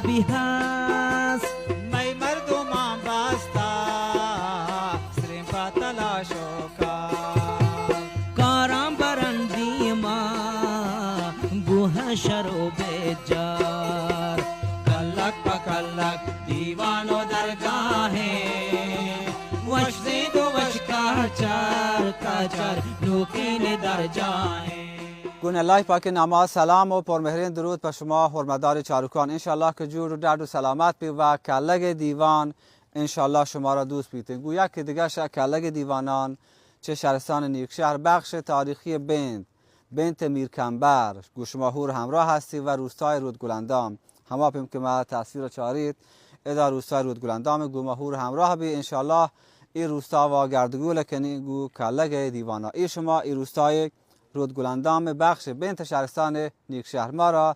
آبی هست می مردمان بسته سریم پا تلاش و کار کارم برندی ما گوه شر و بجار کلک پا کلک دیوان و درگاهه وش زید و وش کچر کچر نوکین در جاهه. گونه الله پاک نما سلام و پرمهرین درود به شما حرمتدار چاروکان. انشالله که جور و درد و سلامت بی و کلگ دیوان انشالله شما را دوست بیتین. گویا که دیگه کلگ دیوانان چه شهرستان نیکشهر بخش تاریخی بنت میرکمبر گوشماهور همراه هستی و روستای رودگلندام همه پیم که ما تصویر چارید ادا روستای رودگلندام گوماهور همراه بی انشالله این روستا و گردگول کنی گو کلگ دیوانا ای شما این روستای رودگلندام بخش بنت شهرستان نیکشهر ما را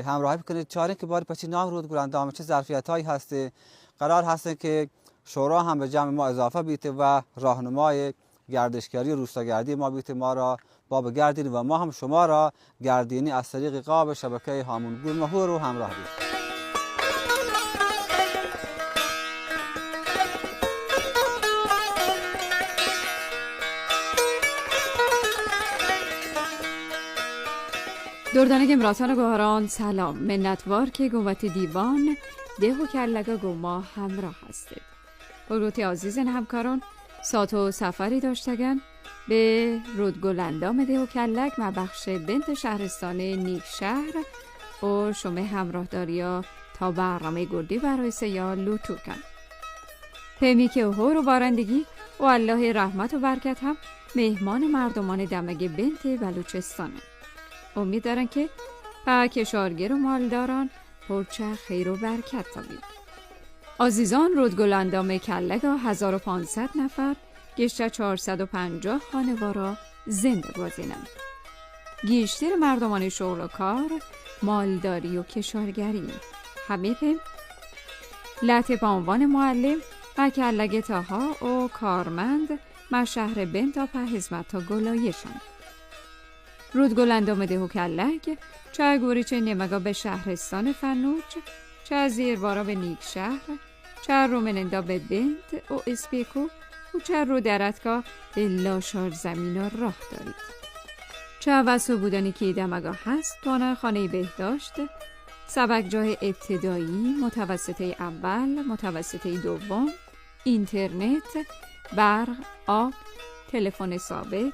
همراهی بکنید. چاره که باری پچی نام رودگلندام چه ظرفیت هایی هسته قرار هسته که شورا هم به جمع ما اضافه بیته و راهنمای گردشگری روستاگردی ما بیته ما را با بگردین و ما هم شما را گردینی از طریق قاب شبکه هامون گوماهور رو همراه بیت. دردانه گمراتان گوهران سلام منتوار که گومت دیوان ده و کلگا گوما همراه هستید. بگوتی عزیزن همکاران سات و سفری داشتگن به رودگلندام ده و کلگ مبخش بنت شهرستان نیکشهر و شما همراه داریا تا برنامه گردی برای سیال لوتو کن. پیمی که هور و بارندگی و الله رحمت و برکت هم مهمان مردمان دمگ بنت بلوچستانه. امید دارن که کشارگر و مالداران پرچه خیر و برکت تابید. عزیزان رودگلندام کلگا 1500 نفر گشته 450 خانوارا زنده گزینند. گیشتر مردمان شغل و کار مالداری و کشارگری همه پیم لطف عنوان معلم و کلگ تاها و کارمند ما شهر بنت تا حزمت تا گلایشان. رودگلندام ده و کلگ چه گوری چه نمگا به شهرستان فنوج چه زیروارا به نیکشهر چه رومنندا به بنت و اسپیکو و چه رو درتگاه به لاشار زمین راه دارید. چه وسو بودنی که دمگا هست تانه خانه بهداشت سبک جای ابتدایی متوسطه اول متوسطه دوم اینترنت برق آب تلفن ثابت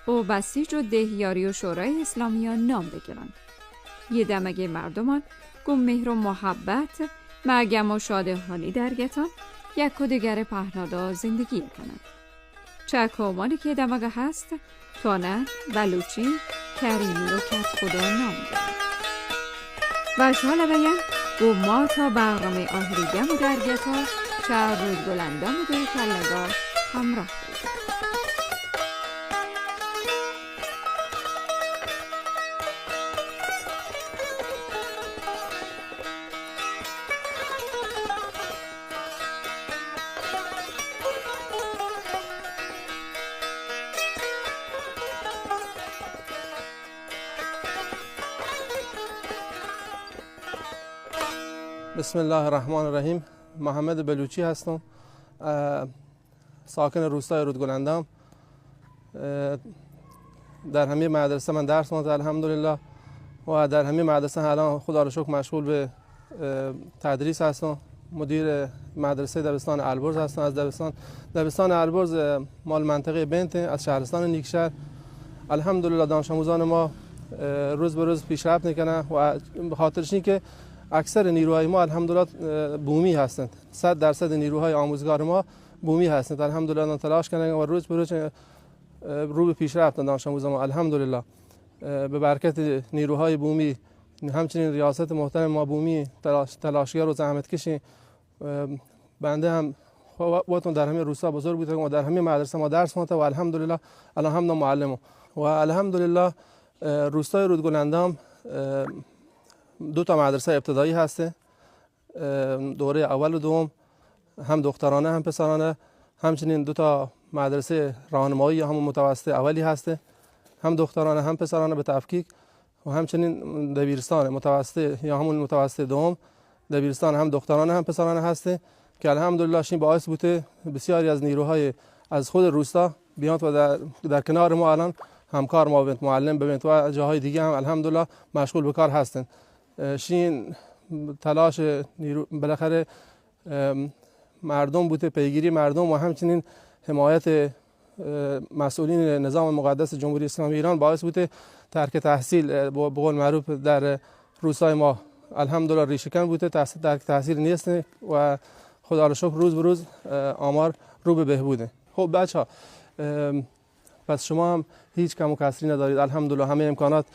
و بسیج و دهیاری و شورای اسلامی ها نام بگیرن. یه دمگه مردمان گم مهر و محبت مرگم و شادهانی درگتان یک و دیگر پهنادا زندگی کنند. چه کومانی که دمگه هست تانه بلوچی کریمی و کت خدا نام دارن. و شالا بگم گم ما تا برنامه آهریگم و درگتا چه رودگلندام و دوی کلگا همراه دارید. بسم الله الرحمن الرحیم. محمد بلوچی هستم، ساکن روستای رودگلندام. در همین مدرسه من درس خوندم الحمدلله و در همین مدرسه الان خدا را شکر مشغول به تدریس هستم. مدیر مدرسه دبستان البرز هستم. از دبستان البرز مال منطقه بنت از شهرستان نیکشهر. الحمدلله دانش آموزان ما روز به روز پیشرفت میکنن و به خاطرش این که اکثر نیروهای ما الحمدلله بومی هستند. 100% نیروهای آموزگار ما بومی هستند. الحمدلله تلاش کردن و روز به روز رو به پیشرفت دانش آموزان ما الحمدلله به برکت نیروهای بومی همچنین ریاست محترم ما بومی تلاشگر و زحمتکشی. بنده هم وقتون در همین روستا بزرگ بودم و در همین مدرسه ما درس خوندم و الحمدلله الان هم معلمم و الحمدلله روستای رودگلندام 2 تا مدرسه ابتدایی هسته، دوره اول و دوم، هم دخترانه هم پسرانه. همچنین 2 تا مدرسه راهنمایی هم متوسط اولی هسته، هم دخترانه هم پسرانه به تفکیک و همچنین دبیرستان متوسط یا همون متوسط دوم دبیرستان هم دخترانه هم پسرانه هسته که الحمدلله شین باعث بوده بسیاری از نیروهای از خود روستا بیان و در کنار ما الان همکار ما بنت معلم ببینید و جاهای دیگه هم الحمدلله مشغول به کار هستند. شین تلاش نیرو بالاخره مردم بوده، پیگیری مردم و همچنین حمایت مسئولین نظام مقدس جمهوری اسلامی ایران باعث بوده ترک تحصیل به قول معروف در روستای ما الحمدلله ریشه‌کن بوده، ترک تحصیل نیست و خدا را شکر روز به روز آمار رو به بهبوده. خب بچه‌ها پس شما هم هیچ کم و کسری ندارید، الحمدلله همه امکانات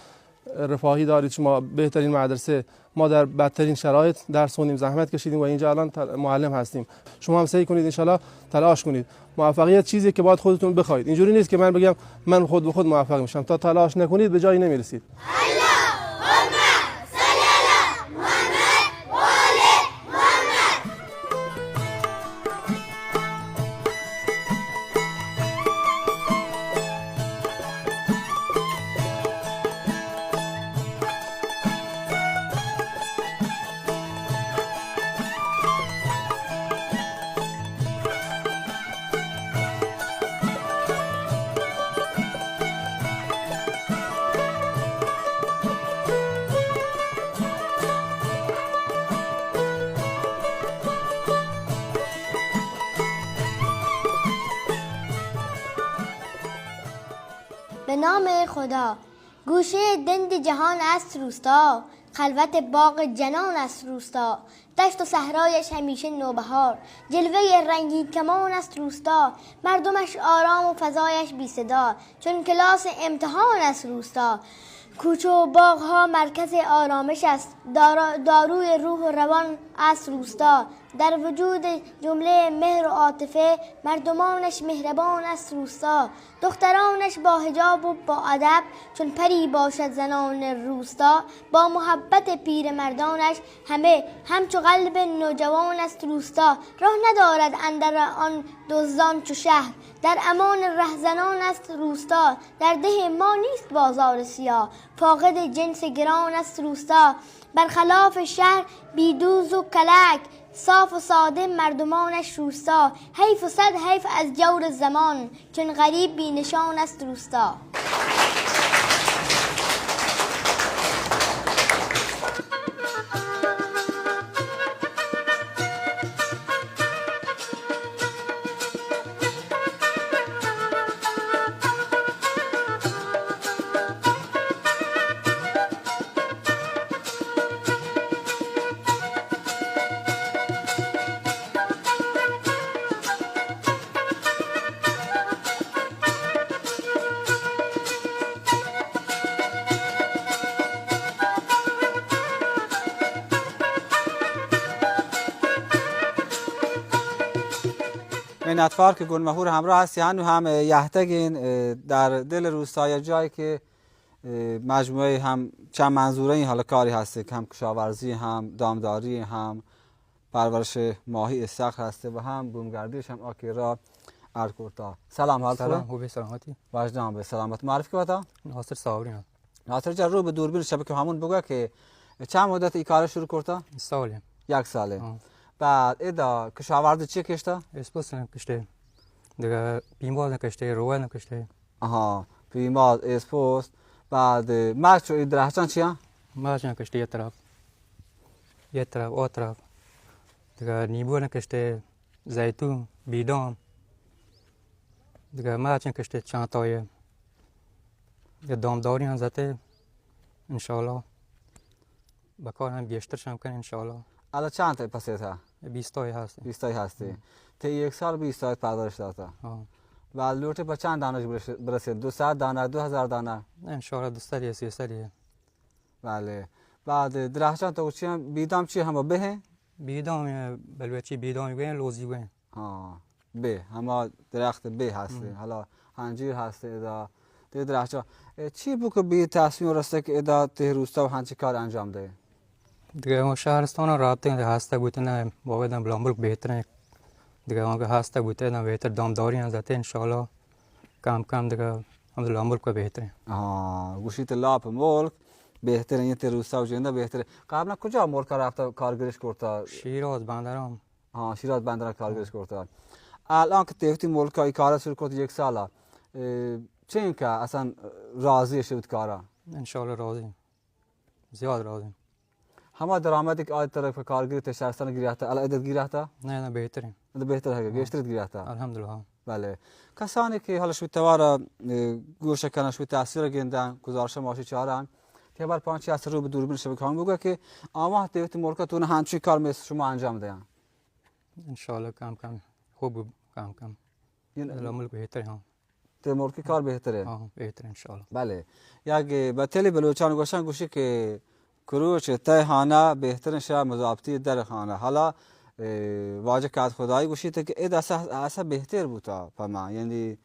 رفاهی دارید، شما بهترین مدرسه، ما در بدترین شرایط درس خوندیم، زحمت کشیدیم و اینجا الان معلم هستیم. شما هم سعی کنید انشالله تلاش کنید. موفقیت چیزی که باید خودتون بخواید. اینجوری نیست که من بگم من خود به خود موفق میشم، تا تلاش نکنید به جایی نمیرسید. به نام خدا. گوشه دند جهان است روستا، خلوت باغ جنان است روستا، دشت و صحرایش همیشه نوبهار، جلوه رنگین کمان است روستا، مردمش آرام و فضایش بی صدا، چون کلاس امتحان است روستا. کوچه و باغ ها مرکز آرامش است، داروی روح و روان است روستا، در وجود جمله مهر و عاطفه مردمانش مهربان است روستا، دخترانش با حجاب و با ادب چون پری باشد زنان روستا، با محبت پیرمردانش همه همچو قلب نوجوان است روستا، راه ندارد اندر آن دزدان چو شهر، در امان رهزنان است روستا، در ده ما نیست بازار سیاه، فاقد جنس گران است روستا، برخلاف شهر بیدوز و کلک، صاف و ساده مردمانش روستا، حیف و صد حیف از جور زمان، چون غریب بی نشان است روستا. منتوار که گل مهور همراه هستی هنو هم یهتگین در دل روستای جایی که مجموعه هم چند منظوره این حال کاری هسته که هم کشاورزی هم دامداری هم پرورش ماهی استخر هسته و هم بومگردیش هم آکی را ارکورتا. سلام حال سلام خوبی سلامتی واجدام به سلامت. معرفی که بتا ناصر صابری هم ناصر جان رو به دوربین شبکه همون بگو که چند مدت ای کار شروع کرتا؟ سالیم 1 ساله. بعد ادا کشاورزی چی کشتا؟ اسپوس نکشته دیگه بیمار نکشته روی نکشته. آها بیمار اسپوس. بعد ماچو ای درختان چیا؟ ماچ نکشته یه طرف آ طرف دیگه نیبو نکشته زیتون بیدام دیگه ماچ نکشته چند تایه یه دامداری هم زده انشالله بکار هم بیشتر شم کنه انشالله. الان چند تا پسیت ها؟ 20 تایی هست. 20 تایی هستی. تا 1 سال 20 تایی پردارش داتا. و لوته با چند دانه برسید؟ 200 دانه 2000 دانه؟ انشالله 200 300. بله. بعد درختان تو چی هم بیدام چی هم به؟ بیدام بلوچی بیدامی گوین لوزی گوین. به همه درخت به هستی. حالا هنجیر هستی ادا درختان. چی بود که بی تصمیم رسته که ادا ته روستا و هنچی کار انجام ده؟ دیگه ما شهرستان رابطه هسته بوده نه باید بلامبل بهتره دیگه اون که هسته بوده نه بهتر دامداری هم زده انشالله کم کم دیگه هم بلامبل که بهتره. گوشیت لاپ ملک بهتره این روستا و جنده بهتره. قبلا کجا ملکا رفته کارگرش کرده؟ شیراز بندرام. شیراز بندر کارگرش کرده. الان که تهتی ملکا کار شروع کرد 1 ساله، چه این که اصلا راضی شد کارا؟ انشالله راضیم، زیاد راضیم. همه درآمدی که آید طرف کارگری تشرستان گیرفته الان عدد گیرفته؟ نه بهترین. بهتر هست گشترت گیرفته. الحمدلله. بله. کسانی که حالا شوی توارا گوش کنن شوی تاثیر گندن گزارش ماشی چهارن که بر پانچی از رو به دوربین شبکه هم بگه که آما تهت ملکاتون همچین کار مثل شما انجام دهن. انشالله کم خوب کم الان ملک بهتره ها. ته ملکی کار بهتره. بهتره انشالله. بله. یک بتلی بلوچان گوشن گوشی که کروش ته خانه بهترین شهر مضابطی در خانه. حالا واجه کات خدایی گوشیده که اید اصلا بهتر بود تا پما، یعنی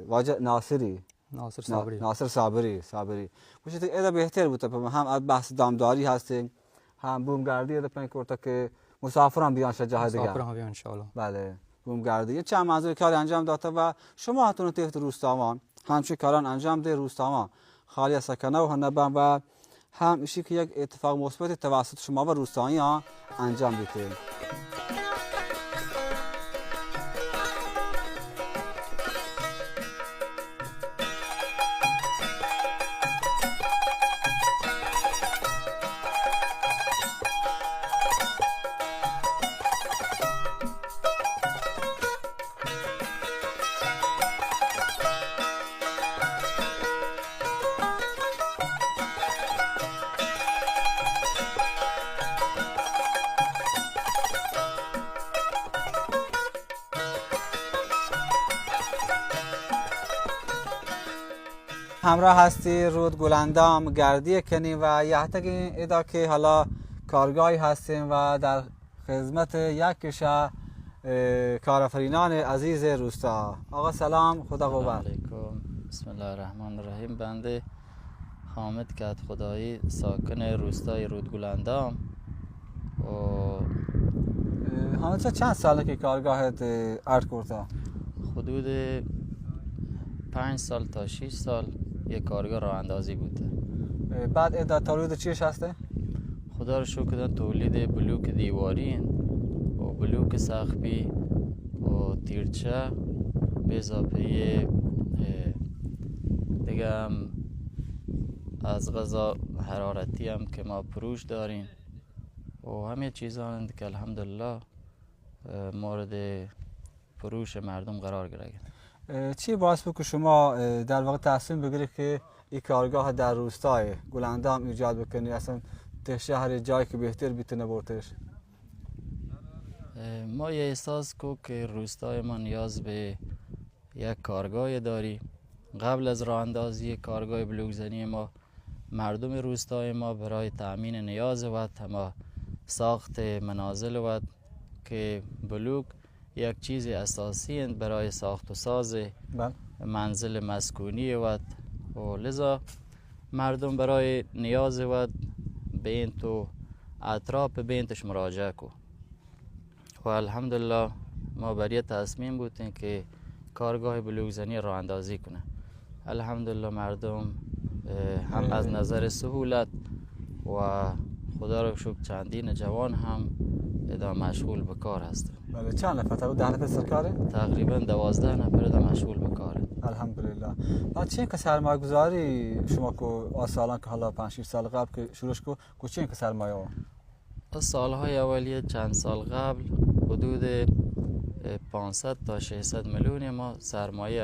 واجه ناصر صابری گوشیده که اید بهتر بود تا پما. هم بحث دامداری هستیم، هم بومگردی اید پنج کرده که مسافران بیان شجاع دیگه. مسافران بیان انشالله. بله. بومگردی چند منظور کاری انجام داده و شما هاتون تحت روستاوان همچین کاران انجام ده روستاوان خالی از سکنه و هنبان و هم ایشی که یک اتفاق مثبت توسط شما و روستایی ها انجام دیده. همراه هستی رود گلندام گردی کنیم و یحتگی ایدا که حالا کارگاهی هستیم و در خدمت یک کشه کارآفرینان عزیز روستا. آقا سلام، خدا قوت. علیکم. بسم الله الرحمن الرحیم. بنده حامد کات خدایی ساکن روستای رود گلندام. حامد چند ساله که کارگاهت ارد کرده؟ حدود 5 سال تا 6 سال یک کارگاه راه اندازی بوده. بعد ایدا تولید چیش هسته؟ خدا رو شکر تولید بلوک دیواری و بلوک سقفی و تیرچه به اضافه دیگه هم از غذا حرارتی هم که ما پروش داریم و همه چیزان که الحمدلله مورد پروش مردم قرار گرفت. چی باعث بود که شما در واقع تصمیم بگیرید که این کارگاه در روستای گلندام ایجاد بکنی، اصلا ته شهر جایی که بهتر بیتونه برتش؟ ما یه احساس کو که روستای ما نیاز به یک کارگاه داری. قبل از راه اندازی کارگاه بلوکزنی ما مردم روستای ما برای تأمین نیاز و تمام ساخت منازل و که بلوک یک چیز اساسی برای ساخت و ساز منزل مسکونی و لذا مردم برای نیاز و بینت و اطراف بینتش مراجعه کو و الحمدلله ما برای تصمیم بودیم که کارگاه بلوکزنی راه اندازی کنه. الحمدلله مردم هم از نظر سهولت و خدا رو شکر چندین جوان هم ادامه مشغول به کار هستند. بله. چند نفر؟ تقریبا 10 نفر سرکاره؟ تقریبا 12 نفر ادامه مشغول به کاره. الحمدلله. بعد چه که سرمایه گذاری شما کو سالان که حالا 5 سال قبل که شروعش کو چه که سرمایه ها؟ سالهای اولیه چند سال قبل حدود 500 تا 600 میلیون ما سرمایه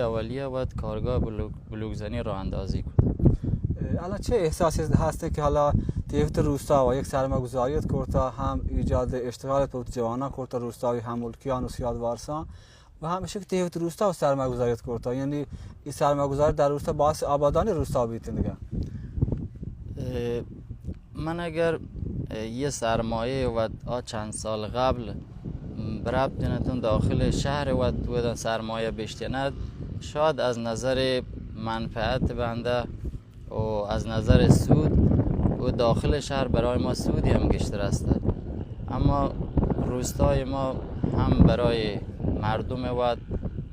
اولیه و کارگاه بلوکزنی راه اندازی کنیم. الان چه احساسی هسته که حالا تیفت روستا و یک سرمایه گذاریت کرتا هم ایجاد اشتغال پر جوانان کرتا روستاوی هم ملکیان و سیاد وارسان و همیشه که تیفت روستا و سرمایه گذاریت کرتا، یعنی این سرمایه گذاری در روستا باعث آبادانی روستا بیتن دیگه. من اگر یه سرمایه و چند سال قبل برابطنتون داخل شهر و سرمایه بشتند شاید از نظر منفعت بنده و از نظر سود و داخل شهر برای ما سودی هم گشتر است، اما روستای ما هم برای مردم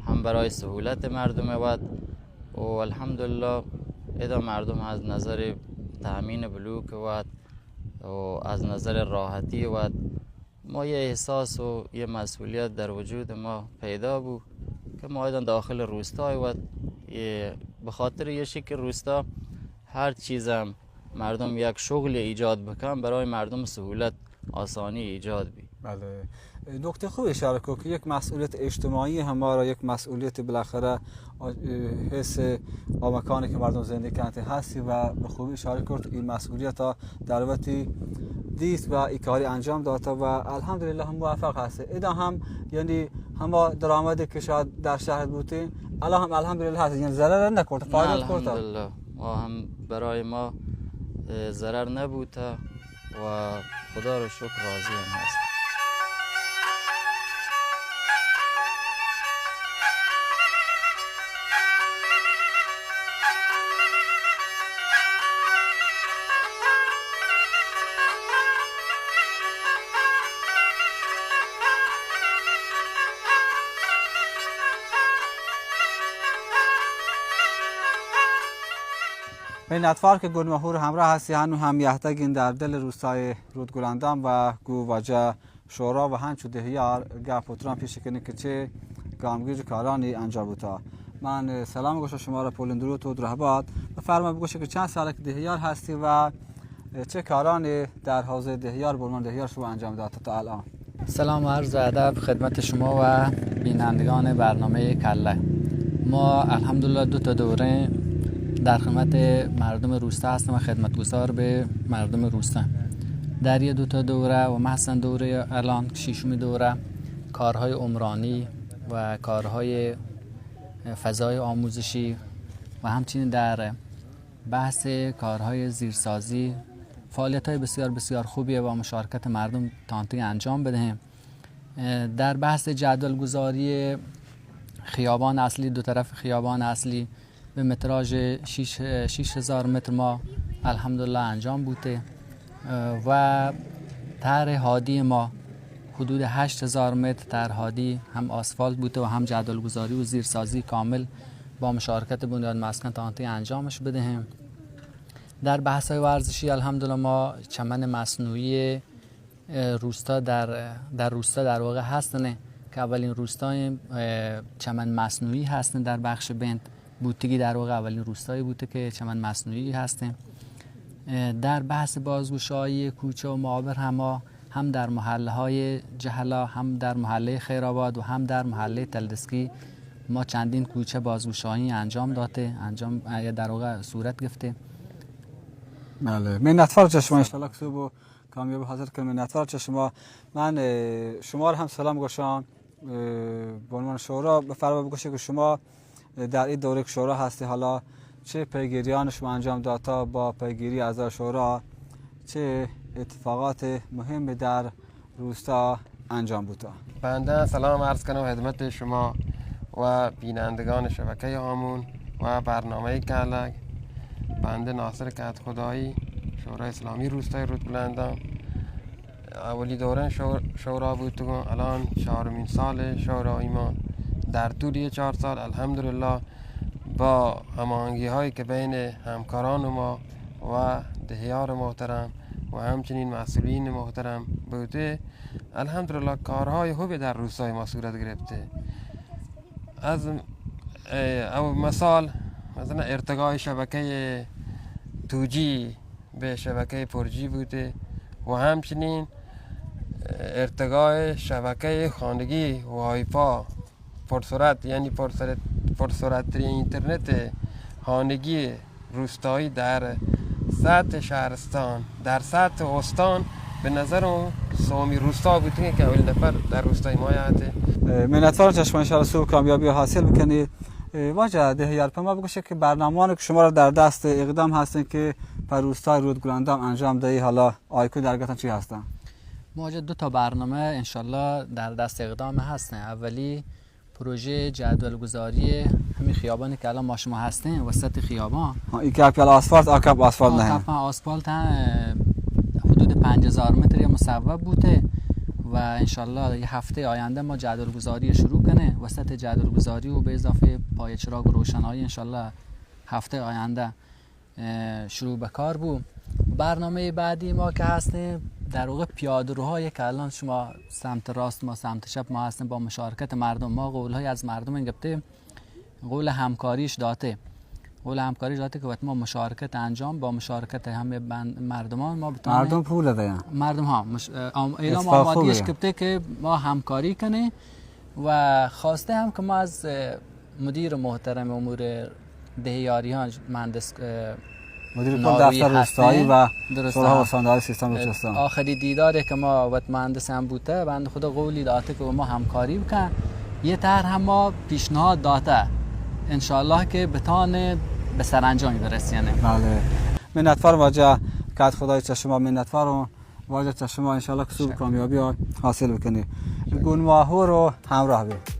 هم برای سهولت مردم و الحمدلله ایدا مردم از نظر تأمین بلوک و از نظر راحتی و ما یه احساس و یه مسئولیت در وجود ما پیدا بود که ما ایدا داخل روستای و به خاطر یه شکل روستا هر چیزم مردم یک شغل ایجاد بکن برای مردم سهولت آسانی ایجاد بی. بله، نکته خوب اشاره کرد که یک مسئولیت اجتماعی همارا، یک مسئولیت بالاخره حس آمکانی که مردم زندگی کنند هستی و به خوبی اشاره کرد این مسئولیت ها در وقتی دیست و این کاری انجام داده و الحمدلله هم موفق هست. اینا هم یعنی هم درآمدی که شاید در شهر بودین الان هم الحمدلله هست، یعنی ضرر نکرد، فایده کرد. الحمدلله ما هم برای ما ضرر نبوده و خدا رو شکر راضی هم هست. منتوار که گل مهور همراه هستی هنو هم یهتگین در دل روستای رودگلندام و گو واجه شورا و هنچو دهیار گپ و تران پیش کنی که چه گامگیر کارانی انجام بودا. من سلام گوشه شما را پولین درود و درهباد بفرما بگوشه که چند ساله که دهیار هستی و چه کارانی در حوزه دهیار برمان دهیار شما انجام داد تا الان. سلام و عرض ادب خدمت شما و بینندگان برنامه کله. ما الحمدلله 2 تا دوره در خدمت مردم روستا هستم و خدمتگزار به مردم روستا. در یه 2 تا دوره و محسن دوره الان 6مین دوره کارهای عمرانی و کارهای فضای آموزشی و همچنین در بحث کارهای زیرسازی فعالیت‌های بسیار بسیار خوبیه و مشارکت مردم تانتی انجام بدهیم. در بحث جدولگذاری خیابان اصلی، 2 طرف خیابان اصلی به متراژ 6000 متر ما الحمدلله انجام بوده و طرح هادی ما حدود 8000 متر طرح هادی هم آسفالت بوده و هم جدولگذاری و زیرسازی کامل با مشارکت بنیاد مسکن تانتی انجامش بدهیم. در بحث‌های ورزشی الحمدلله ما چمن مصنوعی روستا در روستا در واقع هستن که اولین روستای چمن مصنوعی هستن در بخش بند بوتگی، در واقع اولین روستایی بوده که چمن مصنوعی هستن. در بحث بازگشایی کوچه و معابر هم در محله‌های جهلا، هم در محله خیرآباد و هم در محله تلدسکی ما چندین کوچه بازگشایی انجام داده، در واقع صورت گرفته. بله، منتوار چشما ان شاء الله که و کامیاب حاضر کنم. منتوار چشما من شما رو هم سلام گوشم به عنوان شورا بفرما بگوشه که شما در این دوره که شورا هستی حالا چه پیگیریان شما انجام داده با پیگیری اعضای شورا چه اتفاقات مهم در روستا انجام بوده؟ بنده سلام عرض کنم خدمت شما و بینندگان شبکه هامون و برنامه کلک. بنده ناصر کدخدایی، شورای اسلامی روستای رودگلندام. اولی دوره شورا بود، الان 4مین سال شورای ما. در طول 4 سال الحمدلله با هماهنگی هایی که بین همکاران ما و دهیار محترم و همچنین مسئولین محترم بوده، الحمدلله کارهای خوبی در روستای ما صورت گرفته. از مثلا ارتقای شبکه 2G به شبکه 4G بوده و همچنین ارتقای شبکه خانگی وایفا پرسرعت، یعنی پرسرعت اینترنت خانگی روستایی در سطح شهرستان، در سطح استان به نظر اون سومی روستا بوده که اول نفر در روستای ما هسته. منتوار چشما ان شاء الله صبح کامیابی حاصل بکنید. واجه دهیار پما بگوشه که برنامه‌ای که شما را در دست اقدام هستن که پر روستای رودگلندام انجام دهی، حالا آیکو درگتن چی هستن؟ ما 2 تا برنامه انشالله در دست اقدام هستن. اولی پروژه جدولگذاری همین خیابانی که الان ما شما هستین وسط خیابان. این که اپیال آسفالت آکپ آسفالت نه. آکپ آسفالت حدود 5000 متر مصوب بوده و انشالله یه هفته آینده ما جدولگذاری شروع کنه. وسط جدولگذاری و به اضافه پای چراغ روشنایی انشالله هفته آینده شروع به کار بود. برنامه بعدی ما که هستیم در واقع پیاده‌روهای که الان شما سمت راست ما سمت چپ ما هستیم با مشارکت مردم. ما قول‌های از مردم گرفته، قول همکاریش داده که وقت ما مشارکت انجام با مشارکت همه مردمان ما بتونیم مردم پول دادن مردم ها اعلام آمادگیش گرفته که ما همکاری کنه و خواسته هم که ما از مدیر محترم امور دهیاریان مهندس مدیر کل دفتر روستایی و صلح و سانداری سیستان بلوچستان آخری دیداری که ما وقت مهندس هم بوده بنده خدا قولی داده که ما همکاری بکن. یه طرح هم ما پیشنهاد داده انشالله که بتانه به سرانجامی برسه. یعنی بله منتفر واجه که خدای چشما منتفر و واجه چشما انشالله که سوب کامیابی حاصل بکنی. گونواهو رو همراه بید.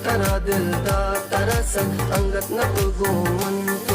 ترى دل دا ترسا انگت نکو من تو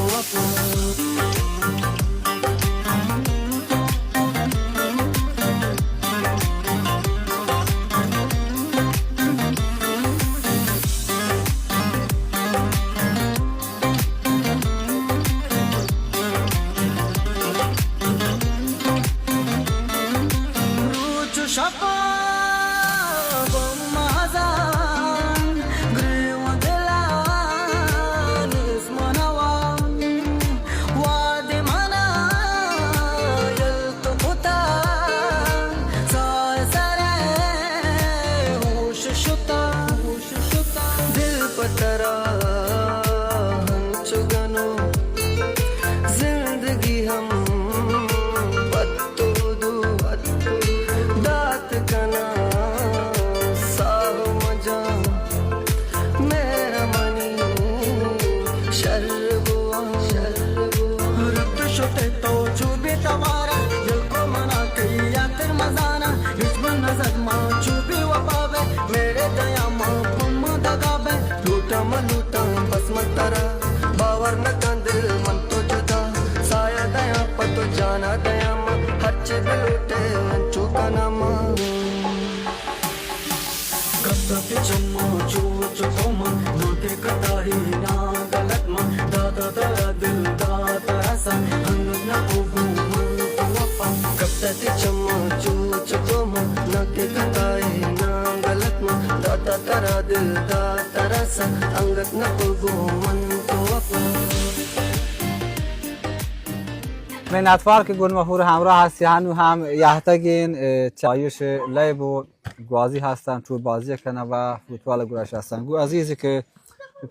منتفر که گونواهو همراه هستی هنو هم یحتگین چایش لیب و گوازی هستن تو بازی کنه و فوتبال گوش هستن. گو عزیزی که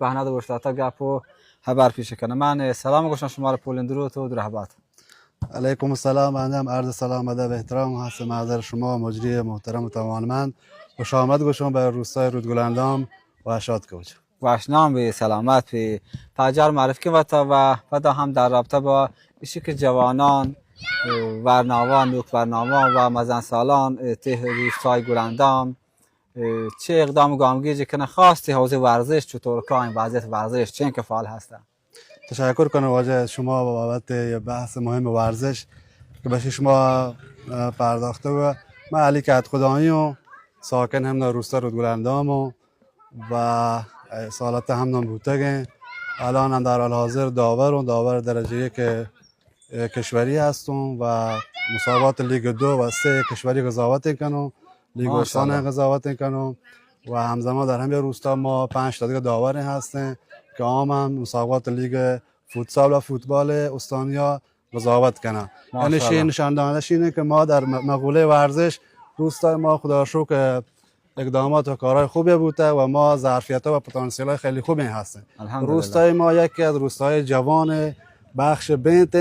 پهناد گوشتاتا گپو خبر پیش کنه. من سلام گوشم شما رو پولن درود و درحبات. علیکم السلام. بنده هم عرض سلام ادب و احترام هست محضر شما مجری محترم و توانمند. خوش آمد گوشم به روستای رودگلندام و شاد کوچ. واشنام به سلامت به تاجر معرفی وتا و بعد هم در رابطه با ایشی که جوانان ورناوان نوک ورناوان و مزن سالان ته روستای گلندام چه اقدام گامگیری کنه خاصی حوزه ورزش چطور کاین وضعیت ورزش چه که فعال هستن. تشکر کنم واجه شما بابت بحث مهم ورزش که بهش شما پرداخته و من علی کدخدایی و ساکن هم در روستا رودگلندام و سالات هم نام بوتگه الان هم در حال حاضر داور درجه که کشوری هستم و مسابقات لیگ 2 و 3 کشوری قضاوت کنم، لیگ استان قضاوت کنم و همزمان در همین روستا ما 5 تا دیگه داور هستیم که هم مسابقات لیگ فوتسال و فوتبال استانیا قضاوت کنن. یعنی نشان دهندش اینه که ما در مقوله ورزش روستای ما خدا رو شکر اقدامات و کارهای خوبی بوده و ما ظرفیت‌ها و پتانسیل‌های خیلی خوبی هستیم. روستای ما یکی از روستای جوان بخش بنت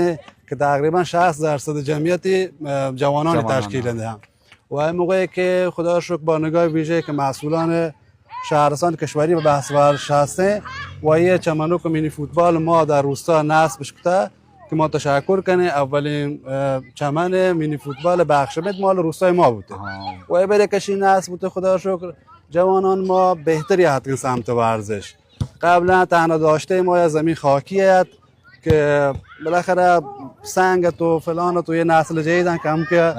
که تقریبا 60% جمعیت جوانان تشکیل دهند و این موقعی که خدا رو شکر با نگاه ویژه که مسئولان شهرستان کشوری و بحث ورزش هستند و یه چمنوک مینی فوتبال ما در روستا نصب شده که ما تشکر کنیم. اولین چمن مینی فوتبال بخشبت مال روستای ما بوده و برای کشی نصب بوده. خدا رو شکر جوانان ما بهتری هستند سمت ورزش. قبلا تنها داشته ما یه زمین خاکیه که بالاخره سنگ تو فلان تو یه نسل جدیدن که هم که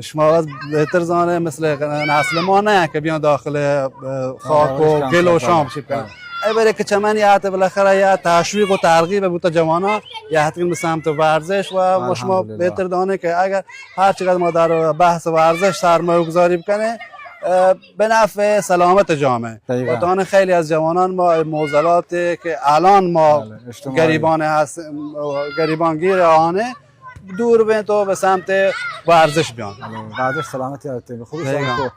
شما بهتر زانه مثل نسل ما نه که بیان داخل خاک و گل و شام شید کنن. ای برای که چمن یه بالاخره یه تشویق و ترغیب بود جوانان یه حتیم به سمت ورزش و شما بهتر دانه که اگر هر چقدر ما در بحث ورزش سرمایه گذاری بکنه به نفع سلامت جامعه و دانه خیلی از جوانان ما معضلات که الان ما گریبان هست گریبانگیر آنه دور بین تو به سمت ورزش بیان. ورزش سلامتی آتی خوبی شما.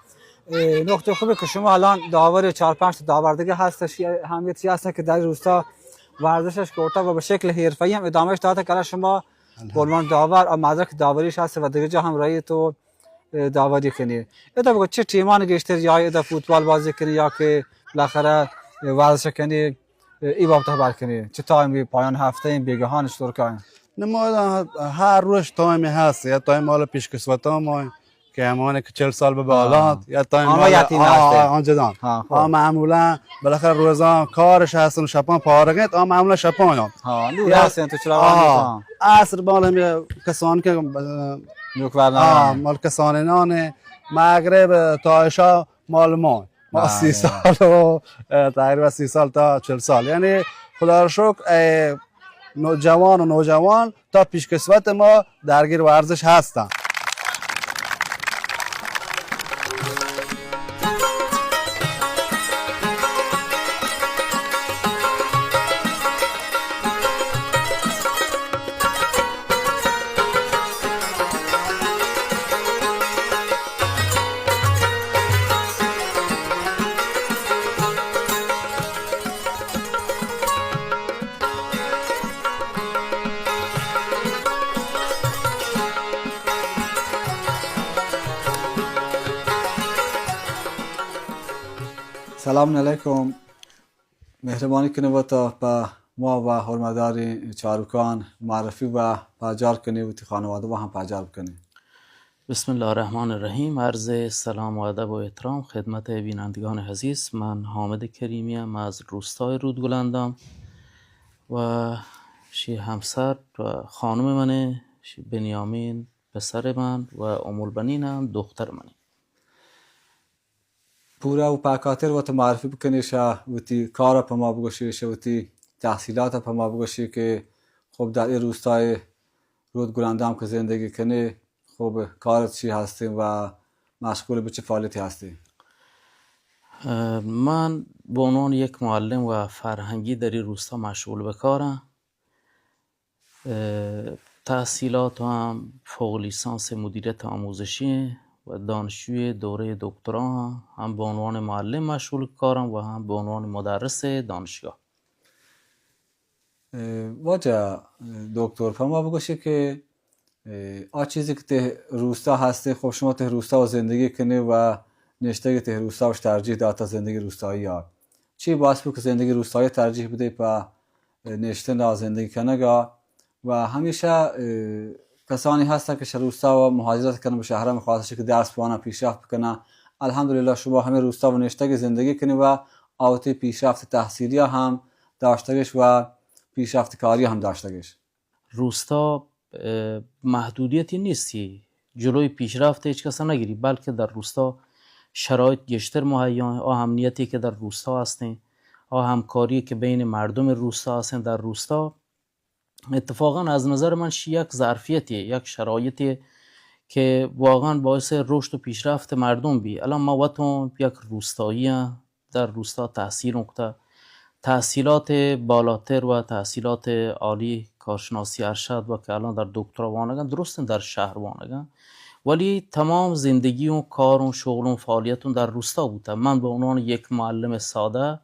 نقطه خوبه که شما الان داور 4-5 تا داور دیگه هستش همیتی هستن که در روستا ورزشش کرده و به شکل حرفه‌ای هم ادامهش داده که شما به عنوان داور و مدرک داوریش هست و دیگه جا هم رای تو داوری کنی. ادا بگو چه تیمان گشتر یا ادا فوتبال بازی کنی یا که بالاخره ورزش کنی ای بابت خبر کنی چه تایم پایان هفته این بیگهانش طور کنی؟ ما هر روز تایم هست یا تایم مال پیشکسوتا ما که همانه که 40 سال به بالا یا تایم مال آنجدان معمولا بالاخره روزان کارش هستن و شبان پارگت معمولا شبان نور هستن تو چرا عصر بالا کسان که مال کسانان مغرب تا عشا مال ما 30 سال و تقریبا 30 سال تا 40 سال یعنی خدا رو شکر جوان و نوجوان تا پیشکسوت ما درگیر ورزش هستن. سلام علیکم. مهربانی کنید و تا با ما و حرمدار چاروکان معرفی و پاجار کنید و تی خانواده و هم پاجار کنید. بسم الله الرحمن الرحیم. عرض سلام و ادب و احترام خدمت بینندگان عزیز. من حامد کریمی ام از روستای رودگلندام و شی همسر و خانم منه بنیامین پسر من و ام البنینم دختر منه. پورا و پاکاتر و تو معرفی بکنیش و تی کار پا ما بگوشیش و تی تحصیلات پا ما بگوشی که خب در این روستای رودگلندام که زندگی کنی خب کارت چی هستی و مشغول به چه فعالیتی هستی؟ من به عنوان یک معلم و فرهنگی در این روستا مشغول به کارم. تحصیلات هم فوق لیسانس مدیریت آموزشی و دانشجوی دوره دکترا هم به عنوان معلم مشغول کارم و هم به عنوان مدرس دانشگاه. واجه دکتر فرما بگوشی که چیزی که ته روستا هستی خب شما ته روستا و زندگی کنی و نشته ته روستا وش ترجیح داتا زندگی روستایی ها چی باعث بود که زندگی روستایی ترجیح بده پا نشته نا زندگی کنگا و همیشه کسانی هستن که روستا و مهاجرت کنن به شهرها میخواستش که درس بوانا پیشرفت بکنن. الحمدلله شما همه روستا و نشته زندگی کنی و آوتی پیشرفت تحصیلی هم داشتگش و پیشرفت کاری هم داشتگش. روستا محدودیتی نیستی جلوی پیشرفت هیچ کس نگیری، بلکه در روستا شرایط گشتر مهیا، اهمیتی که در روستا هستن، همکاری که بین مردم روستا هستن در روستا اتفاقا از نظر من یک ظرفیتیه، یک شرایطیه که واقعا باعث رشد و پیشرفت مردم بی. الان ما وطن یک روستایی در روستا تحصیل نکته، تحصیلات بالاتر و تحصیلات عالی کارشناسی ارشد و که الان در دکترا وانگن درستن در شهر وانگن، ولی تمام زندگی و کار و شغل و فعالیتون در روستا بوده. من به عنوان یک معلم ساده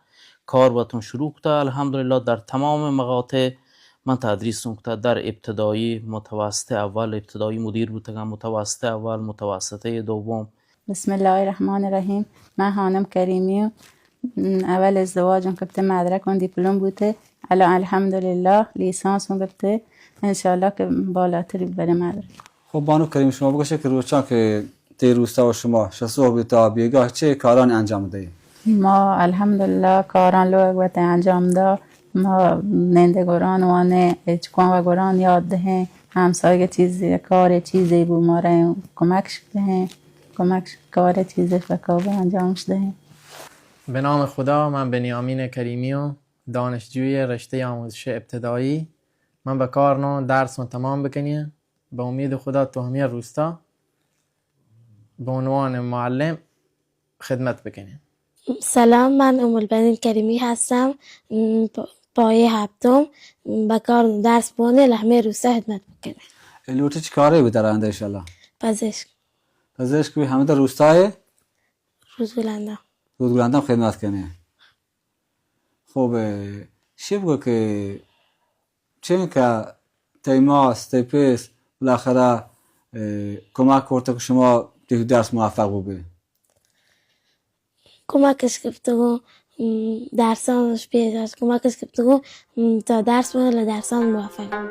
کار باتون شروع کده. الحمدلله در تمام مقاطع من تدریس نکته، در ابتدایی، متوسط اول، ابتدایی مدیر بودم، متوسط اول، متوسطه دوم. بسم الله الرحمن الرحیم. من خانم کریمی اول ازدواجم گفته مدرک و دیپلم بوده، الان الحمدلله لیسانس گفته، انشالله که بالاتری بره مدرک. خب بانو کریم شما بگوشه که روچان که تی روستا و شما شسوه تا بیگاه چه کاران انجام دهید؟ ما الحمدلله کاران لوگ وقت انجام ده، ما نندگران وانه اچکان و گران یاد دهیم، همسایه چیزی کار چیزی بو ما را کمکش دهیم، کمک کار چیزی فکر انجامش دهیم. به نام خدا، من بنیامین کریمی و دانشجوی رشته آموزش ابتدایی. من به کار درس تمام بکنیم به امید خدا تو همه روستا به عنوان معلم خدمت بکنیم. سلام، من البنین کریمی هستم، پایه هفتم، به کار درس بونه لحمه روستا خدمت بکنیم. لوتی چی کاره بود در آینده انشالله؟ پزشک. پزشک که همه در روستای رودگلندام. رودگلندام خدمت کنه. خب چی بگو که چه که تیماس تیپس بالاخره کمک کرده که شما درس موفق بوده؟ کمکش کرده درسانش پیش کمکش کرده تا درس بونه لدرسان موفق.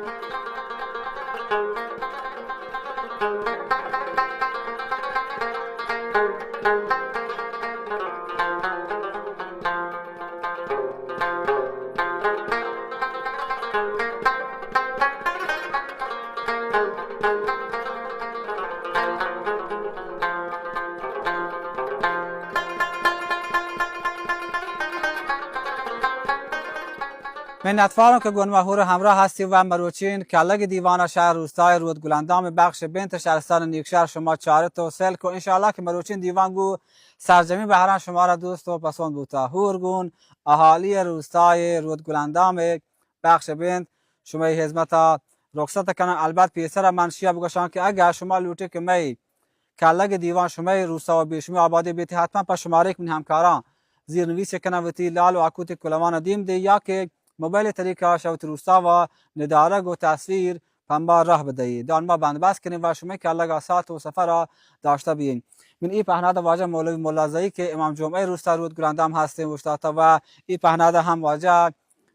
منتوارم که گنمهور همراه هستی و مروچین کلگ دیوان شهر روستای رودگلندام بخش بنت شهرستان نیکشهر شما چاره تو سلک و انشاءالله که مروچین دیوانگو سرزمین بهران شما را دوست و پسند بوده. هورگون اهالی روستای رودگلندام بخش بنت شما حزمت رخصت کنن. البته پیسر منشیا بگوشان که اگر شما لوتی که می کلگ دیوان شما روستا و بیشمی آبادی بیتی حتما پر شماره من همکاران زیرنویس کنن وتی لال و اکوت کلوان دیم دی یا که موبایل طریقه شوت روستا و ندارگ و تصویر پنبار راه بدهید دان ما بندبست کنیم و شما که الله ساعت و سفر را داشته بین. من این پهناد واجه مولوی ملازایی که امام جمعه روستا رودگلندام هستیم وشتاتا و این پهناد هم واجه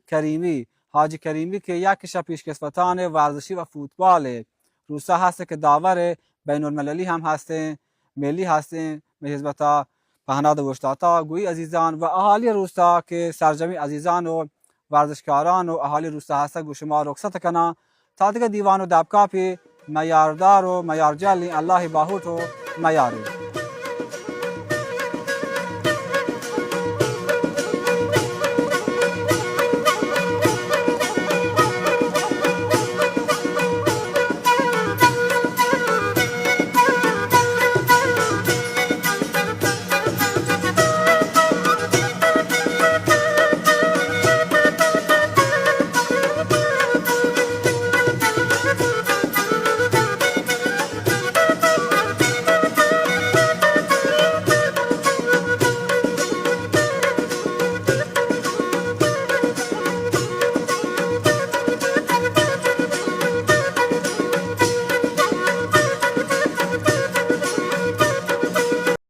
کریمی حاجی کریمی که یک شب پیشکسوتان ورزشی و فوتبال روستا هست که داور بین المللی هم هستیم، ملی هستیم به حزبتا پهناد وشتاتا. گویی عزیزان و اهالی روستا که سرزمین عزیزان و ورزشکاران و اهالی روستا هسته گوش ما رخصت کنه تا دیگه دیوان و دبکاپی میاردار و میارجلی الله باهوت و میاری.